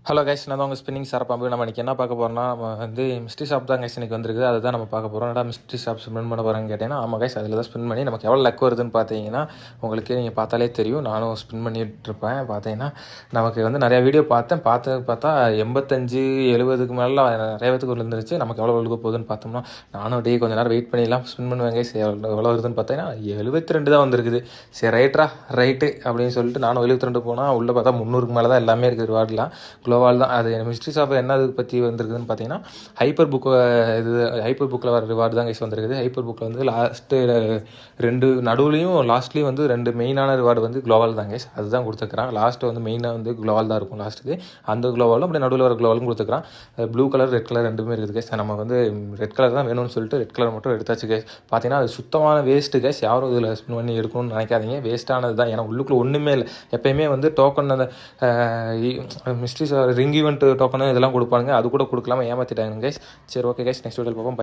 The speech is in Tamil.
ஹலோ கைஸ், நான் தான் உங்கள் ஸ்பின்னிங் சார் பாம்பு. நம்ம இன்றைக்கி என்ன பார்க்க போகிறோம்னா, நம்ம வந்து மிஸ்ட்ரி ஷாப் தான் கைஸ் இன்றைக்கி வந்திருக்கு. அதை தான் நம்ம பார்க்க போகிறோம். என்னடா மிஸ்ட்ரி ஷாப் ஸ்பின் பண்ண போகிறேன்னு கேட்டீங்கன்னா, ஆமாம் கைஸ், அதில் தான் ஸ்பின் பண்ணி நமக்கு எவ்வளோ லக் வருதுன்னு பார்த்தீங்கன்னா உங்களுக்கு நீங்கள் பார்த்தாலே தெரியும். நானும் ஸ்பின் பண்ணிகிட்ருப்பேன். பார்த்தீங்கன்னா நமக்கு வந்து நிறையா வீடியோ பார்த்தா 85 70க்கு மேலே நிறைய பேத்துக்கு விழுந்துருச்சு. நமக்கு எவ்வளோ விழுக போகுதுன்னு பார்த்தோம்னா, நானும் அப்படியே கொஞ்சம் நேரம் வெயிட் பண்ணிடலாம் ஸ்பின் பண்ணுவேன் கைஸ். எவ்வளோ வருதுன்னு பார்த்தீங்கன்னா 72 தான் வந்திருக்குது. சரி ரைட்டு அப்படின்னு சொல்லிட்டு நானும் 72 போனால் உள்ளே பார்த்தா 300க்கு மேலே தான் எல்லாமே இருக்குது ரிவார்ட்லாம். குளோவால் தான். அது மிஸ்ட்ரி ஷாப் என்ன அது பற்றி வந்திருக்குதுன்னு பார்த்தீங்கன்னா, ஹைப்பர் புக்கில் வர ரிவார்டு தான் கைஸ் வந்திருக்குது. ஹைப்பர் புக்கில் வந்து லாஸ்ட்டு 2 நடுவுலையும் லாஸ்ட்லேயும் வந்து 2 மெயினான ரிவார்டு வந்து குளோவால் தான் கைஸ். அதுதான் கொடுத்துருக்குறான். லாஸ்ட்டு வந்து மெயினாக வந்து குளோவால் தான் இருக்கும் லாஸ்ட்டுக்கு. அந்த குளோவாலும் அப்படியே நடுவில் வர குளோவாலும் கொடுத்துருக்கான். ப்ளூ கலர் ரெட் கலர் ரெண்டுமே இருக்குது கைஸ். நம்ம வந்து ரெட் கலர் தான் வேணும்னு சொல்லிட்டு ரெட் கலர் மட்டும் எடுத்தாச்சு கைஸ். பார்த்தீங்கன்னா அது சுத்தமான வேஸ்ட்டு கைஸ். யாரும் இதில் ஸ்பின் பண்ணி எடுக்கணும்னு நினைக்காதீங்க. வேஸ்ட்டானது தான். ஏன்னா உள்ளுக்குள்ளே ஒன்றுமே இல்லை. எப்போயுமே வந்து டோக்கன் அந்த மிஸ்ட்ரி ரிங் ஈவெண்ட் டோக்கனு இதெல்லாம் கொடுப்பானுங்க. அது கூட கொடுக்கலாமா ஏமாற்றிட்டாங்க கைஸ். சரி, ஓகே கைஸ், நெக்ஸ்ட் வீடியோவில் பார்ப்போம்.